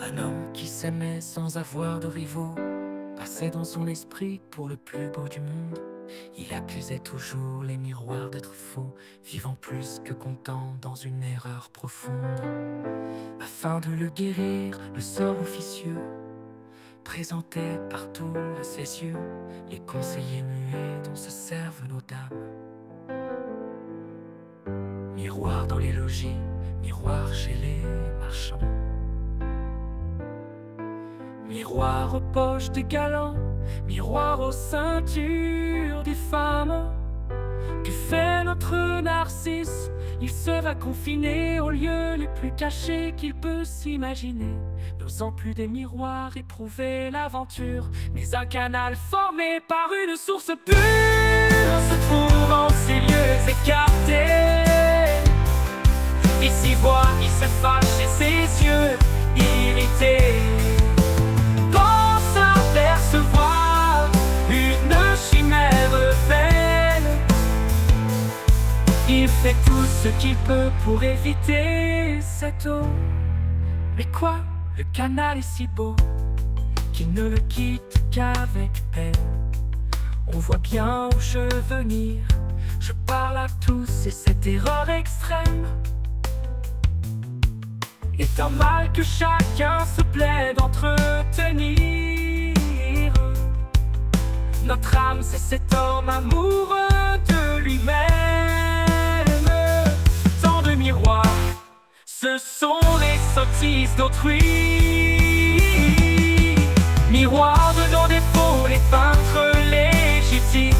Un homme qui s'aimait sans avoir de rivaux passait dans son esprit pour le plus beau du monde. Il accusait toujours les miroirs d'être faux, vivant plus que content dans une erreur profonde. Afin de le guérir, le sort officieux présentait partout à ses yeux les conseillers muets dont se servent nos dames. Miroir dans les logis, miroir chez les marchands, miroir aux poches des galants, miroir aux ceintures des femmes. Que fait notre Narcisse? Il se va confiner aux lieux les plus cachés qu'il peut s'imaginer, n'osant plus des miroirs éprouver l'aventure, mais un canal formé par une source pure se trouve en ces lieux écartés. Il s'y voit, il se fâche et ses yeux irrités pensent apercevoir une chimère belle. Il fait tout ce qu'il peut pour éviter cette eau. Mais quoi, le canal est si beau qu'il ne le quitte qu'avec peine. On voit bien où je veux venir, je parle à tous et cette erreur extrême est un mal que chacun se plaît d'entretenir. Notre âme, c'est cet homme amoureux de lui-même. Tant de miroirs, ce sont les sottises d'autrui. Miroirs de nos défauts, les peintres légitimes.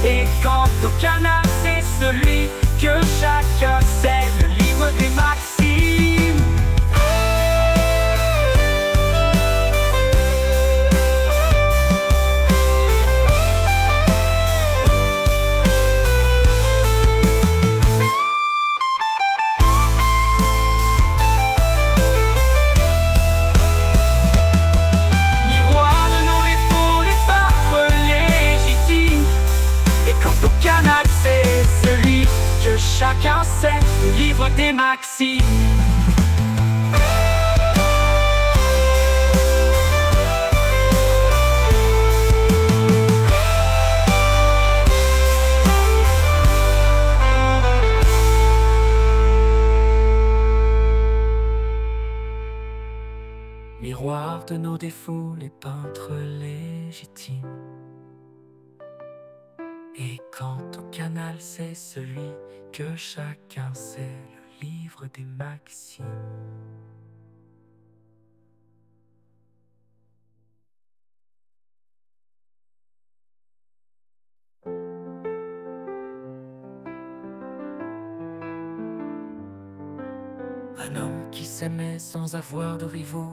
Et quant au canal, c'est celui que chacun sait, le livre des maximes. Miroir de nos défauts, les peintres légitimes. Et quant au canal, c'est celui que chacun sait, le livre des maximes. Miroir de nos défauts, les peintres légitimes. Et quant au canal, c'est celui que chacun sait, le livre des maximes. Un homme qui s'aimait sans avoir de rivaux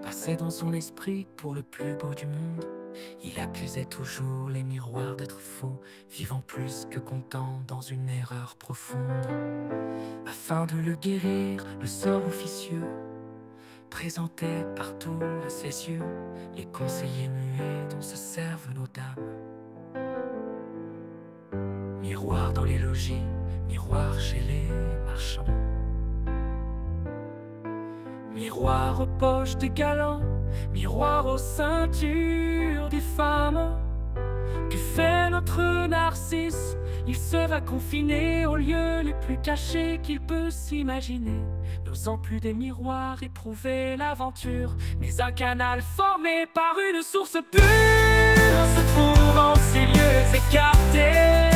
passait dans son esprit pour le plus beau du monde. Il accusait toujours les miroirs d'être faux, vivant plus que content dans une erreur profonde. Afin de le guérir, le sort officieux présentait partout à ses yeux les conseillers muets dont se servent nos dames. Miroir dans les logis, miroir chez les marchands, miroir aux poches des galants, miroir aux ceintures des femmes. Que fait notre Narcisse? Il se va confiner aux lieux les plus cachés qu'il peut s'imaginer, n'osant plus des miroirs éprouver l'aventure, mais un canal formé par une source pure se trouve en ces lieux écartés.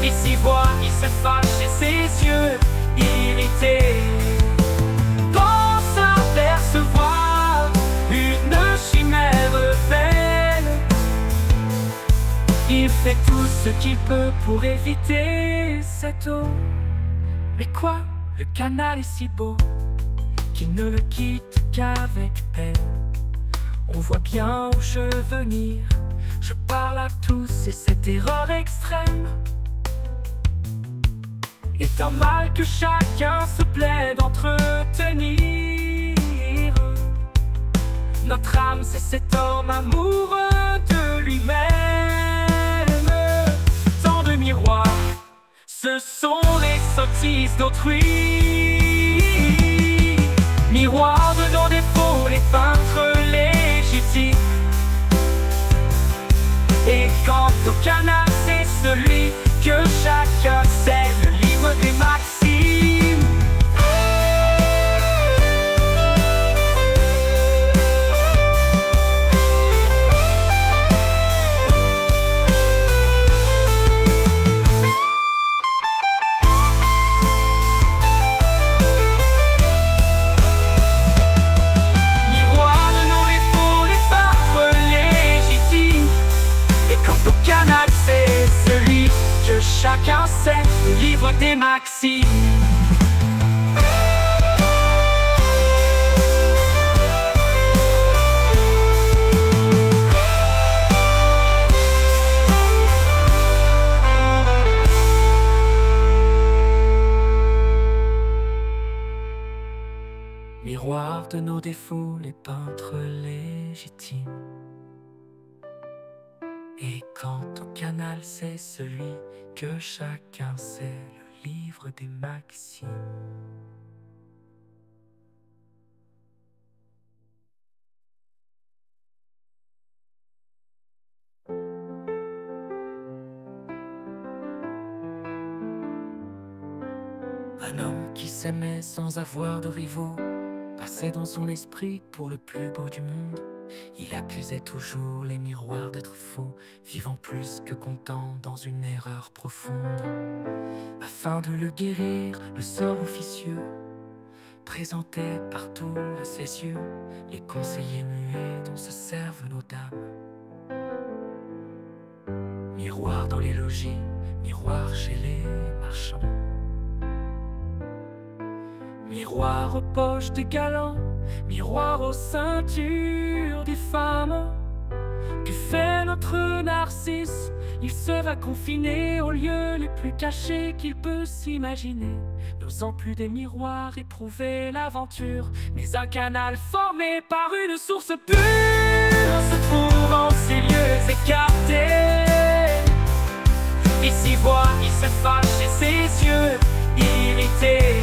Il s'y voit, il se fâche et ses yeux irrités pensent apercevoir une chimère belle. Il fait tout ce qu'il peut pour éviter cette eau. Mais quoi, le canal est si beau qu'il ne le quitte qu'avec peine. On voit bien où je veux venir, je parle à tous et cette erreur extrême est un mal que chacun se plaît d'entretenir. Notre âme, c'est cet homme amoureux de lui-même. Tant de miroirs, ce sont les sottises d'autrui. Miroir de nos défauts, les peintres légitimes. Et quant au canal, c'est celui que chacun sait, le livre des maximes. Miroir de nos défauts, les peintres légitimes. Et quant au canal, c'est celui que chacun sait, le livre des maximes. Miroir de nos défauts, les peintres légitimes. Et quant au canal, c'est celui que chacun sait, le livre des maximes. Un homme qui s'aimait sans avoir de rivaux passait dans son esprit pour le plus beau du monde. Il accusait toujours les miroirs d'être faux, vivant plus que content dans une erreur profonde. Afin de le guérir, le sort officieux présentait partout à ses yeux les conseillers muets dont se servent nos dames. Miroir dans les logis, miroir chez les marchands. Miroir aux poches des galants, miroir aux ceintures des femmes. Que fait notre Narcisse? Il se va confiner aux lieux les plus cachés qu'il peut s'imaginer, n'osant plus des miroirs éprouver l'aventure, mais un canal formé par une source pure se trouve en ces lieux écartés. Il s'y voit, il se fâche et ses yeux irrités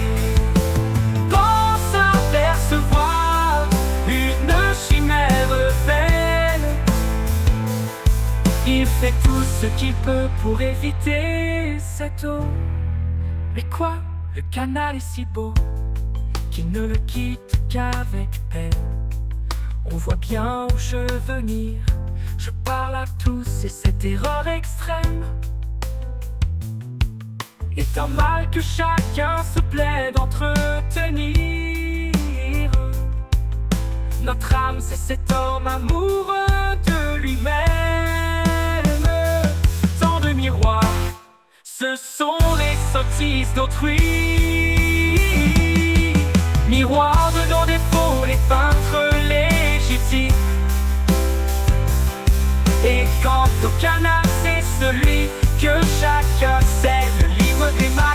percevoir une chimère vaine. Il fait tout ce qu'il peut pour éviter cette eau. Mais quoi, le canal est si beau qu'il ne le quitte qu'avec peine. On voit bien où je veux venir, je parle à tous et cette erreur extrême est un mal que chacun se plaît d'entretenir. Notre âme, c'est cet homme amoureux de lui-même. Tant de miroirs, ce sont les sottises d'autrui. Miroir de nos défauts, les peintres légitimes. Et quant au canal, c'est celui que chacun sait, le livre des maximes.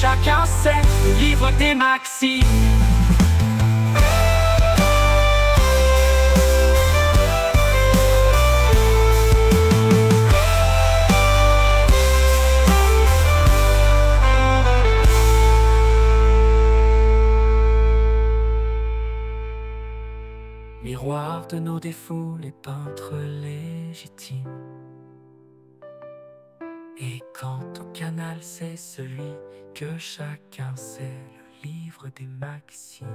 Chacun sait, le livre des maximes. Miroir de nos défauts, les peintres légitimes. Et quant au canal, c'est celui que chacun sait, le livre des maximes.